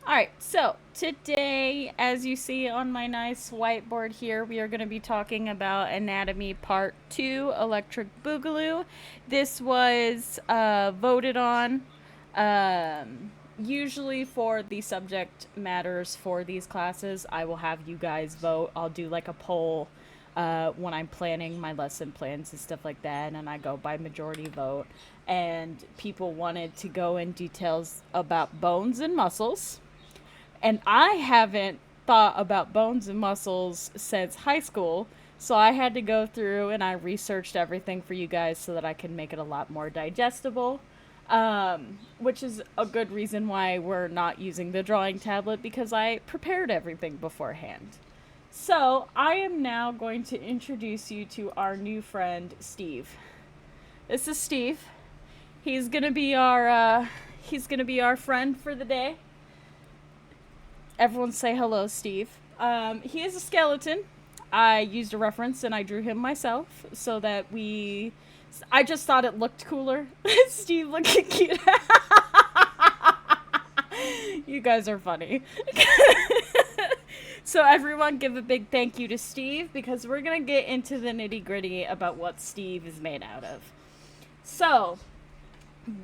Alright, so today, as you see on my nice whiteboard here, we are going to be talking about Anatomy Part 2, Electric Boogaloo. This was voted on, usually for the subject matters for these classes. I will have you guys vote. I'll do like a poll when I'm planning my lesson plans and stuff like that, and I go by majority vote. And people wanted to go in details about bones and muscles, and I haven't thought about bones and muscles since high school. So I had to go through and I researched everything for you guys so that I can make it a lot more digestible. Which is a good reason why we're not using the drawing tablet, because I prepared everything beforehand. So I am now going to introduce you to our new friend, Steve. This is Steve. He's gonna be our friend for the day. Everyone say hello, Steve. He is a skeleton. I used a reference and I drew him myself so that we. I just thought it looked cooler. Steve looking cute. You guys are funny. So everyone give a big thank you to Steve, because we're going to get into the nitty gritty about what Steve is made out of. So,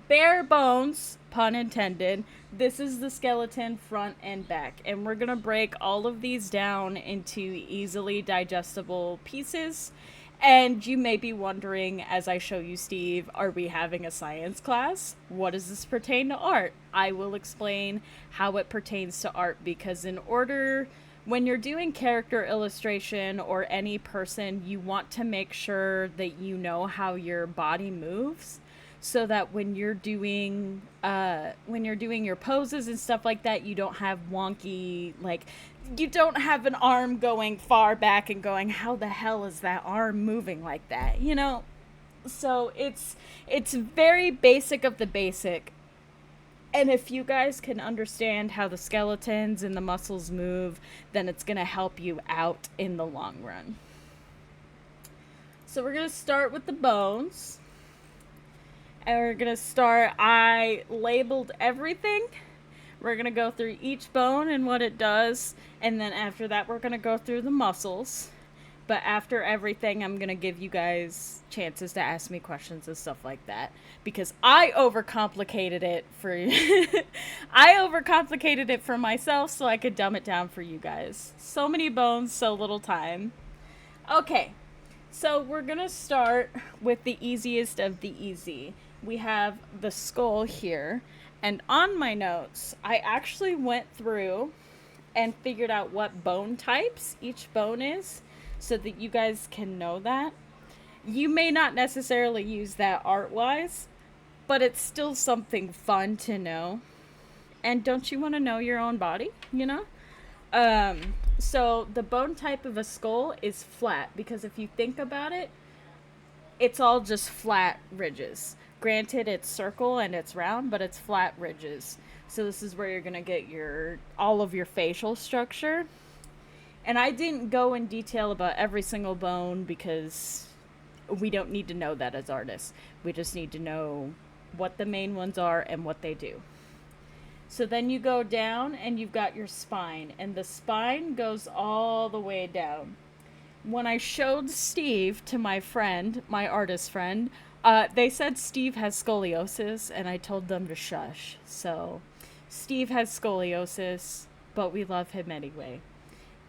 bare bones, pun intended, this is the skeleton front and back. And we're going to break all of these down into easily digestible pieces. And you may be wondering, as I show you Steve, are we having a science class? What does this pertain to art? I will explain how it pertains to art, because when you're doing character illustration or any person, you want to make sure that you know how your body moves, so that when you're doing your poses and stuff like that, you don't have wonky, like, you don't have an arm going far back and going, how the hell is that arm moving like that, so it's very basic of the basic. And if you guys can understand how the skeletons and the muscles move, then it's going to help you out in the long run. So we're going to start with the bones. And we're going to start, I labeled everything. We're going to go through each bone and what it does. And then after that, we're going to go through the muscles. But after everything, I'm going to give you guys chances to ask me questions and stuff like that. Because I overcomplicated it for myself so I could dumb it down for you guys. So many bones, so little time. Okay, so we're going to start with the easiest of the easy. We have the skull here. And on my notes, I actually went through and figured out what bone types each bone is, so that you guys can know that. You may not necessarily use that art-wise, but it's still something fun to know. And don't you want to know your own body, So the bone type of a skull is flat, because if you think about it, it's all just flat ridges. Granted, it's circle and it's round, but it's flat ridges. So this is where you're going to get all of your facial structure. And I didn't go in detail about every single bone, because we don't need to know that as artists. We just need to know what the main ones are and what they do. So then you go down and you've got your spine, and the spine goes all the way down. When I showed Steve to my friend, my artist friend, they said Steve has scoliosis, and I told them to shush. So Steve has scoliosis, but we love him anyway.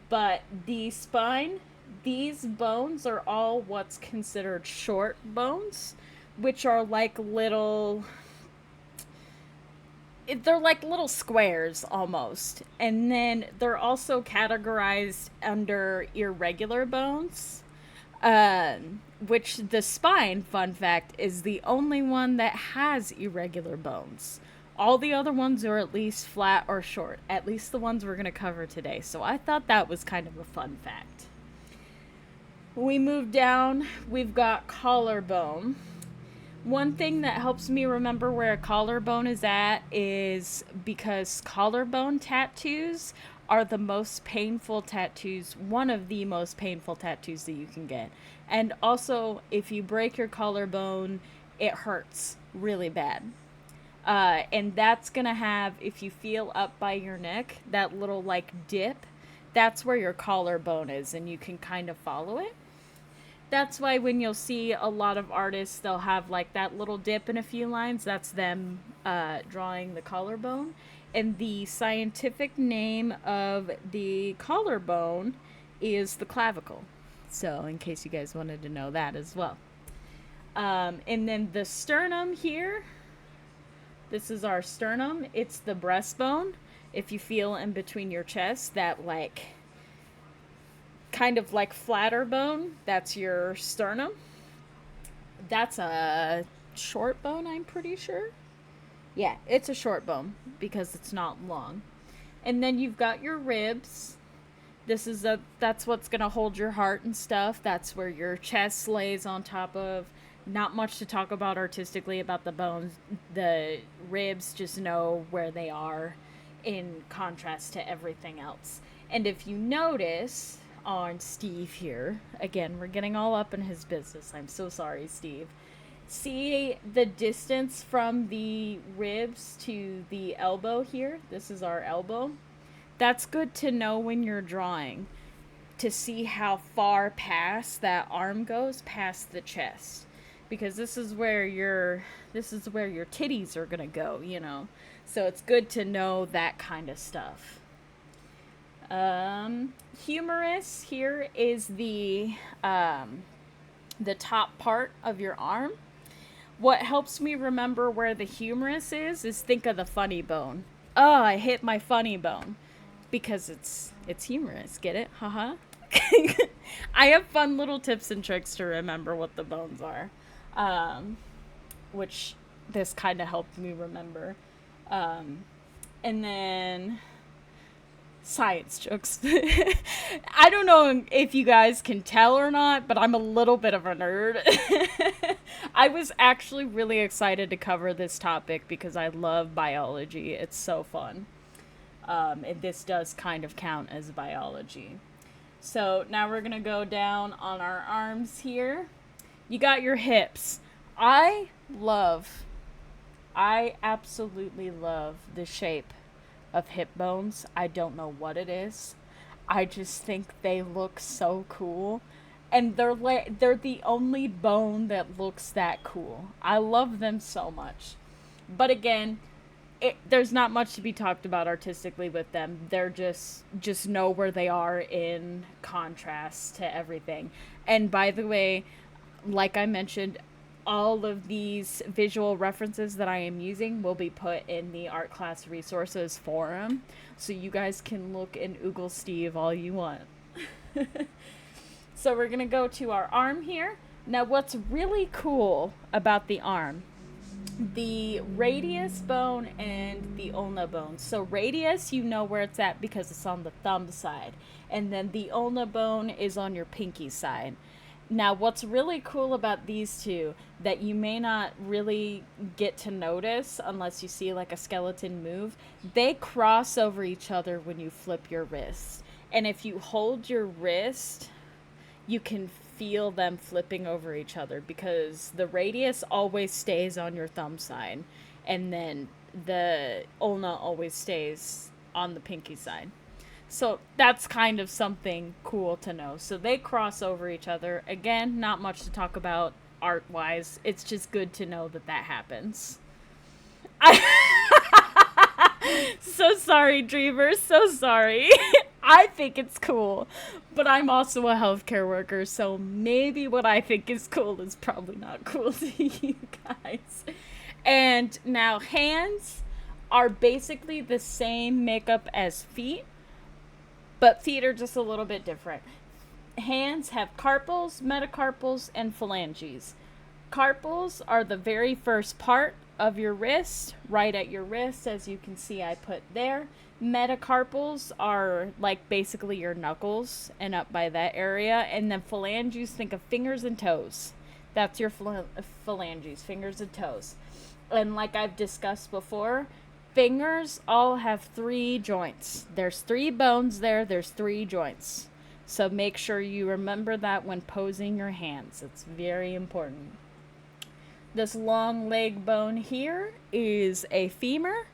But the spine, these bones are all what's considered short bones, which are like they're like little squares almost. And then they're also categorized under irregular bones, which the spine, fun fact, is the only one that has irregular bones. All the other ones are at least flat or short, at least the ones we're going to cover today. So I thought that was kind of a fun fact. We move down, we've got collarbone. One thing that helps me remember where a collarbone is at is because collarbone tattoos are the most painful tattoos, one of the most painful tattoos that you can get. And also, if you break your collarbone, it hurts really bad. And that's going to have, if you feel up by your neck, that little like dip, that's where your collarbone is, and you can kind of follow it. That's why when you'll see a lot of artists, they'll have like that little dip in a few lines. That's them drawing the collarbone. And the scientific name of the collarbone is the clavicle. So, in case you guys wanted to know that as well. And then the sternum here, this is our sternum. It's the breastbone. If you feel in between your chest, that like kind of like flatter bone, that's your sternum. That's a short bone, I'm pretty sure. Yeah, it's a short bone because it's not long. And then you've got your ribs. That's what's going to hold your heart and stuff. That's where your chest lays on top of. Not much to talk about artistically about the bones. The ribs, just know where they are in contrast to everything else. And if you notice on Steve here, again, we're getting all up in his business. I'm so sorry, Steve. See the distance from the ribs to the elbow here? This is our elbow. That's good to know when you're drawing, to see how far past that arm goes past the chest, because this is where your titties are gonna go, you know. So it's good to know that kind of stuff. Humerus here is the top part of your arm. What helps me remember where the humerus is think of the funny bone. Oh, I hit my funny bone. Because it's humorous, get it? Haha. I have fun little tips and tricks to remember what the bones are. Which this kind of helped me remember. And then science jokes. I don't know if you guys can tell or not, but I'm a little bit of a nerd. I was actually really excited to cover this topic because I love biology. It's so fun. And this does kind of count as biology. So now we're going to go down on our arms here. You got your hips. I absolutely love the shape of hip bones. I don't know what it is. I just think they look so cool. And they're the only bone that looks that cool. I love them so much. But again, there's not much to be talked about artistically with them. They're just know where they are in contrast to everything. And by the way, like I mentioned, all of these visual references that I am using will be put in the art class resources forum, so you guys can look and oogle Steve all you want. So we're gonna go to our arm here. Now what's really cool about the arm, the radius bone and the ulna bone. So radius, you know where it's at because it's on the thumb side, and then the ulna bone is on your pinky side. Now, what's really cool about these two that you may not really get to notice unless you see like a skeleton move, they cross over each other when you flip your wrist. And if you hold your wrist, you can feel them flipping over each other because the radius always stays on your thumb side, and then the ulna always stays on the pinky side. So that's kind of something cool to know. So they cross over each other. Again, not much to talk about art-wise. It's just good to know that that happens. So sorry, dreamers. So sorry. I think it's cool. But I'm also a healthcare worker, so maybe what I think is cool is probably not cool to you guys. And now hands are basically the same makeup as feet, but feet are just a little bit different. Hands have carpals, metacarpals, and phalanges. Carpals are the very first part of your wrist, right at your wrist, as you can see I put there. Metacarpals are like basically your knuckles and up by that area. And then phalanges, think of fingers and toes. That's your phalanges, fingers and toes. And like I've discussed before, fingers all have 3 joints. There's 3 bones there. There's 3 joints. So make sure you remember that when posing your hands. It's very important. This long leg bone here is a femur.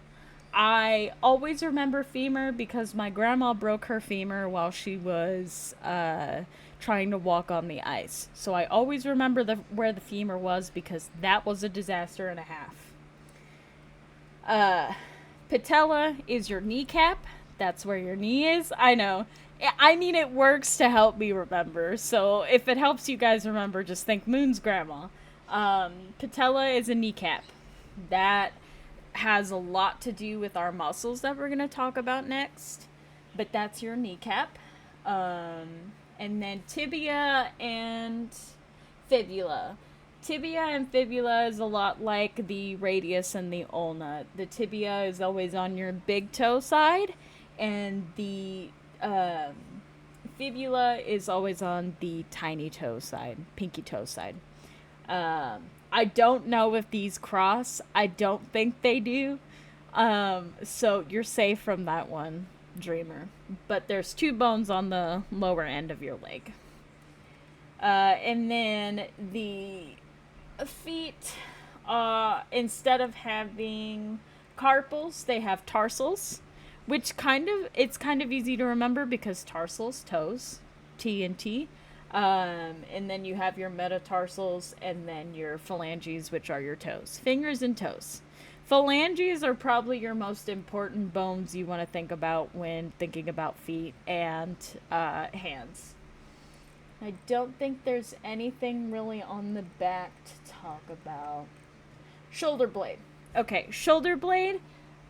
I always remember femur because my grandma broke her femur while she was trying to walk on the ice. So I always remember where the femur was because that was a disaster and a half. Patella is your kneecap. That's where your knee is. I know. I mean, it works to help me remember. So if it helps you guys remember, just think Moon's grandma. Patella is a kneecap. That has a lot to do with our muscles that we're going to talk about next. But that's your kneecap. And then tibia and fibula. Tibia and fibula is a lot like the radius and the ulna. The tibia is always on your big toe side, and the fibula is always on the tiny toe side, pinky toe side. I don't know if these cross. I don't think they do. So you're safe from that one, dreamer. But there's 2 bones on the lower end of your leg. And then the feet, instead of having carpals, they have tarsals, which it's kind of easy to remember because tarsals, toes, T and T. And then you have your metatarsals and then your phalanges, which are your toes, fingers and toes. Phalanges are probably your most important bones you want to think about when thinking about feet and hands. I don't think there's anything really on the back to talk about. Shoulder blade. Okay, shoulder blade.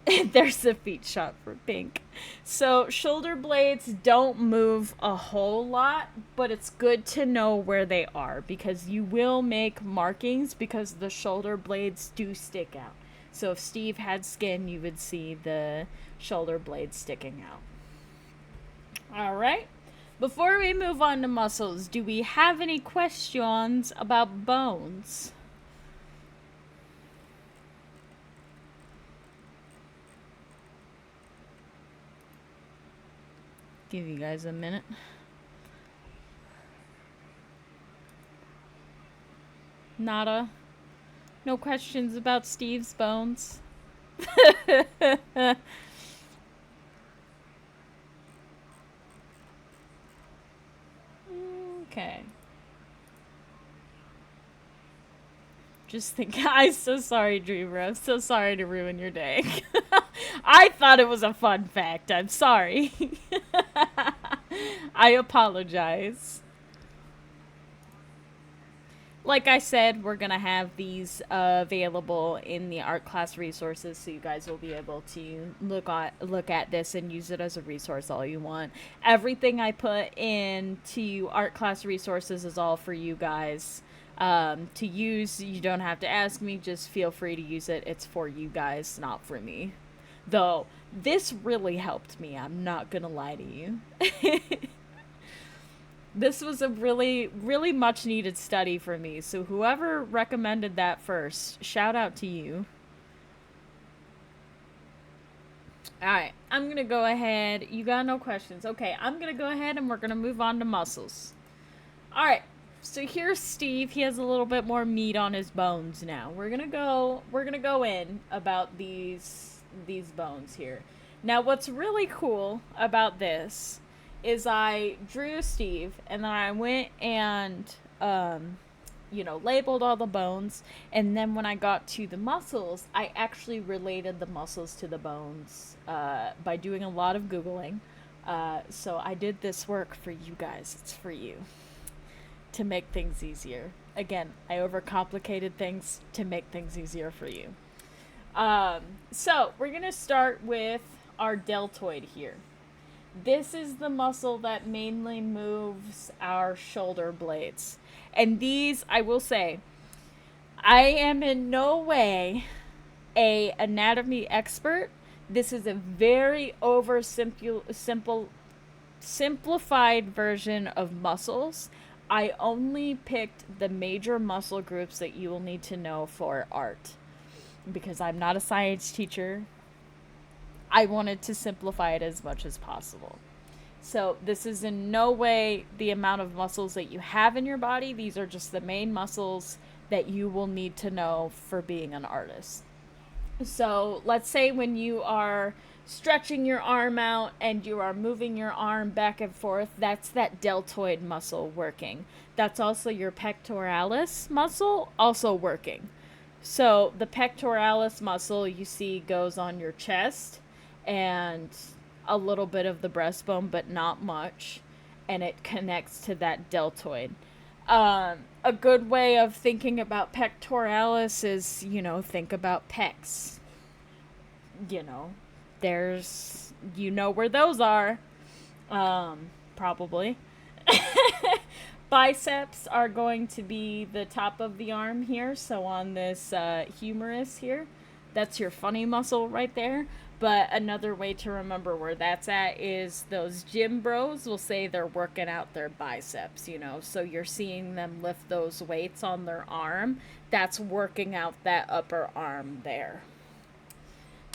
There's a feet shot for Pink. So shoulder blades don't move a whole lot, but it's good to know where they are because you will make markings because the shoulder blades do stick out. So if Steve had skin, you would see the shoulder blade sticking out. All right. Before we move on to muscles, do we have any questions about bones? Give you guys a minute. Nada. No questions about Steve's bones. Okay. Just think, I'm so sorry, Dreamer. I'm so sorry to ruin your day. I thought it was a fun fact. I'm sorry. I apologize. Like I said, we're going to have these available in the art class resources, so you guys will be able to look at this and use it as a resource all you want. Everything I put into art class resources is all for you guys to use. You don't have to ask me, just feel free to use it. It's for you guys, not for me. Though, this really helped me, I'm not going to lie to you. This was a really, really much needed study for me. So whoever recommended that first, shout out to you. Alright, I'm going to go ahead. You got no questions. Okay, I'm going to go ahead and we're going to move on to muscles. Alright, so here's Steve. He has a little bit more meat on his bones now. We're going to go in about these bones here. Now, what's really cool about this is I drew Steve, and then I went and, labeled all the bones, and then when I got to the muscles, I actually related the muscles to the bones by doing a lot of Googling. So I did this work for you guys. It's for you. To make things easier. Again, I overcomplicated things to make things easier for you. So we're going to start with our deltoid here. This is the muscle that mainly moves our shoulder blades. And these, I will say, I am in no way a anatomy expert. This is a very simplified version of muscles. I only picked the major muscle groups that you will need to know for art. Because I'm not a science teacher, I wanted to simplify it as much as possible. So this is in no way the amount of muscles that you have in your body. These are just the main muscles that you will need to know for being an artist. So let's say when you are stretching your arm out and you are moving your arm back and forth, that's that deltoid muscle working. That's also your pectoralis muscle also working. So the pectoralis muscle you see goes on your chest and a little bit of the breastbone, but not much. And it connects to that deltoid. A good way of thinking about pectoralis is, think about pecs. You know, where those are. Probably. Biceps are going to be the top of the arm here. So on this humerus here, that's your funny muscle right there. But another way to remember where that's at is those gym bros will say they're working out their biceps, So you're seeing them lift those weights on their arm. That's working out that upper arm there.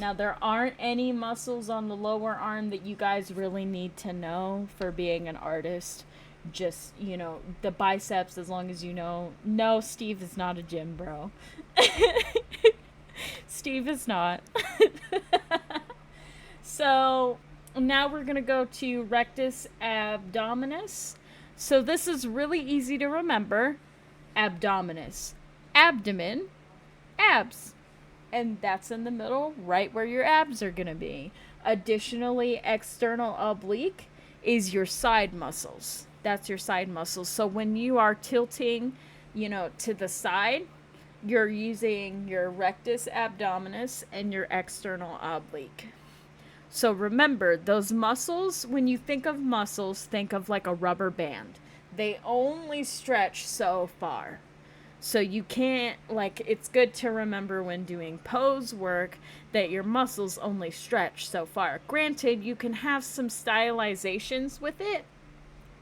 Now, there aren't any muscles on the lower arm that you guys really need to know for being an artist. Just, the biceps, as long as you know. No, Steve is not a gym bro. Steve is not. So now we're going to go to rectus abdominis. So this is really easy to remember. Abdominis. Abdomen. Abs. And that's in the middle, right where your abs are going to be. Additionally, external oblique is your side muscles. That's your side muscles. So when you are tilting, to the side, you're using your rectus abdominis and your external oblique. So remember, those muscles, when you think of muscles, think of like a rubber band. They only stretch so far. So you can't, it's good to remember when doing pose work that your muscles only stretch so far. Granted, you can have some stylizations with it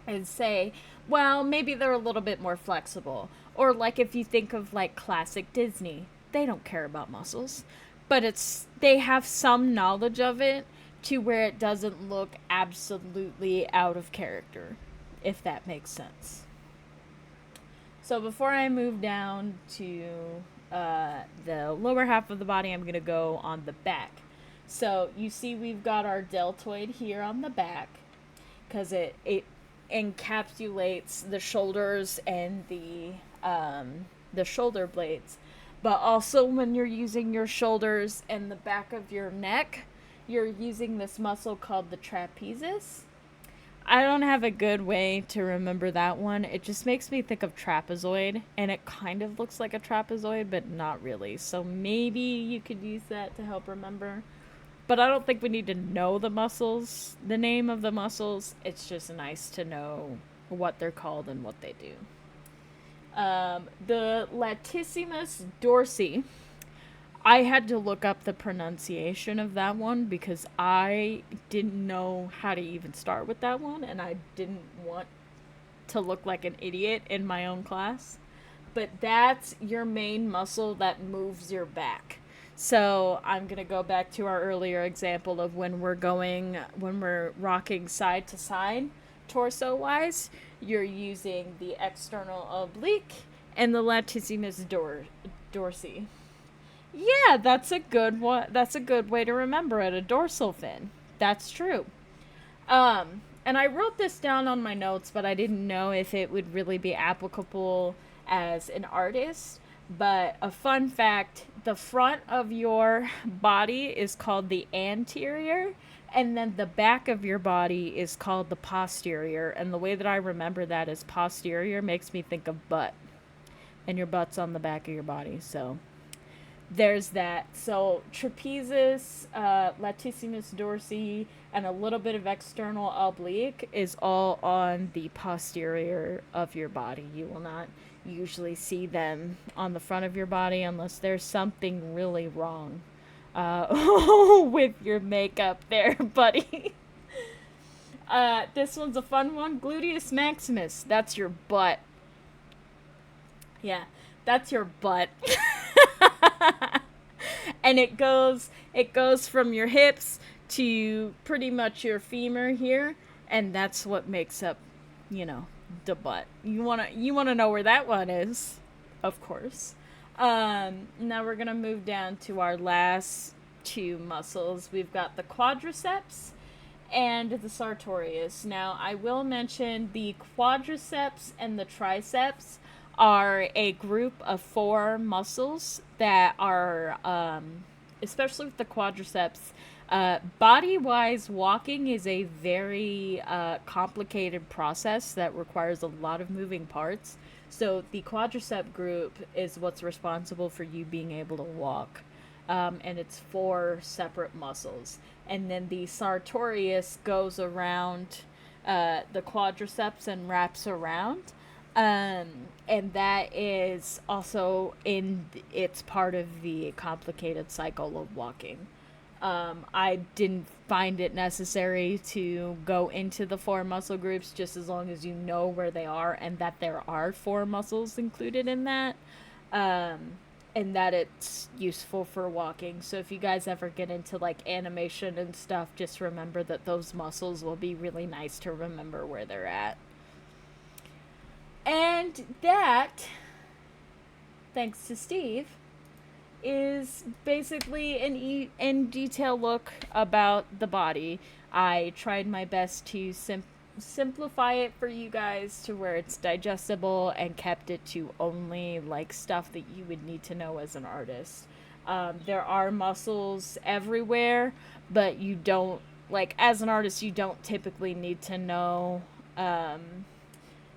and say, well, maybe they're a little bit more flexible. Or if you think of classic Disney, they don't care about muscles. But they have some knowledge of it to where it doesn't look absolutely out of character, if that makes sense. So before I move down to the lower half of the body, I'm going to go on the back. So you see we've got our deltoid here on the back because it encapsulates the shoulders and the shoulder blades. But also when you're using your shoulders and the back of your neck, you're using this muscle called the trapezius. I don't have a good way to remember that one. It just makes me think of trapezoid, and it kind of looks like a trapezoid, but not really. So maybe you could use that to help remember. But I don't think we need to know the muscles, the name of the muscles. It's just nice to know what they're called and what they do. The latissimus dorsi, I had to look up the pronunciation of that one because I didn't know how to even start with that one, and I didn't want to look like an idiot in my own class. But that's your main muscle that moves your back. So I'm going to go back to our earlier example of when we're rocking side to side, torso-wise, you're using the external oblique and the latissimus dorsi. Yeah, that's a good one. That's a good way to remember it. A dorsal fin. That's true. And I wrote this down on my notes, but I didn't know if it would really be applicable as an artist. But a fun fact, the front of your body is called the anterior, and then the back of your body is called the posterior. And the way that I remember that is posterior makes me think of butt. And your butt's on the back of your body, so there's that. So trapezius, latissimus dorsi, and a little bit of external oblique is all on the posterior of your body. You will not usually see them on the front of your body unless there's something really wrong with your makeup there, buddy. This one's a fun one. Gluteus maximus. That's your butt. Yeah, that's your butt. And it goes from your hips to pretty much your femur here, and that's what makes up, the butt. You wanna know where that one is? of course. Now we're gonna move down to our last two muscles. We've got the quadriceps and the sartorius. Now, I will mention the quadriceps and the triceps are a group of four muscles that are, especially with the quadriceps, body wise, walking is a very complicated process that requires a lot of moving parts. So, the quadricep group is what's responsible for you being able to walk. And it's four separate muscles. And then the sartorius goes around the quadriceps and wraps around. And that is also it's part of the complicated cycle of walking. I didn't find it necessary to go into the four muscle groups, just as long as you know where they are and that there are four muscles included in that. And that it's useful for walking. So if you guys ever get into like animation and stuff, just remember that those muscles will be really nice to remember where they're at. And that, thanks to Steve, is basically an in detail look about the body. I tried my best to simplify it for you guys to where it's digestible and kept it to only like stuff that you would need to know as an artist. There are muscles everywhere, but you don't, like, as an artist, you don't typically need to know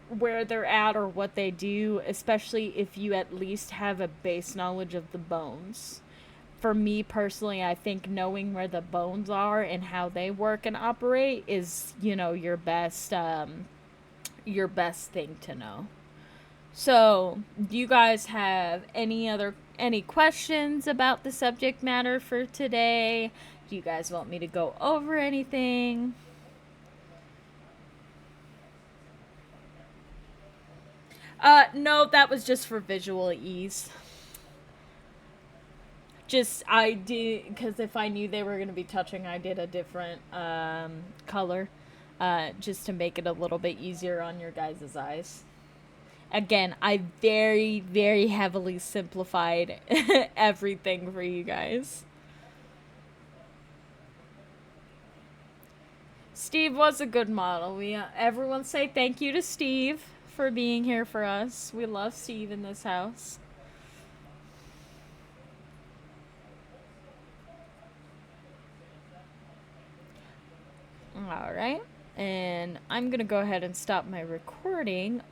where they're at or what they do, especially if you at least have a base knowledge of the bones. For me personally, I think knowing where the bones are and how they work and operate is, your best thing to know. So, do you guys have any questions about the subject matter for today? Do you guys want me to go over anything? No, that was just for visual ease. Just, I did, because if I knew they were going to be touching, I did a different color, just to make it a little bit easier on your guys' eyes. Again, I very, very heavily simplified everything for you guys. Steve was a good model. Everyone say thank you to Steve for being here for us. We love Steve in this house. Alright, and I'm gonna go ahead and stop my recording,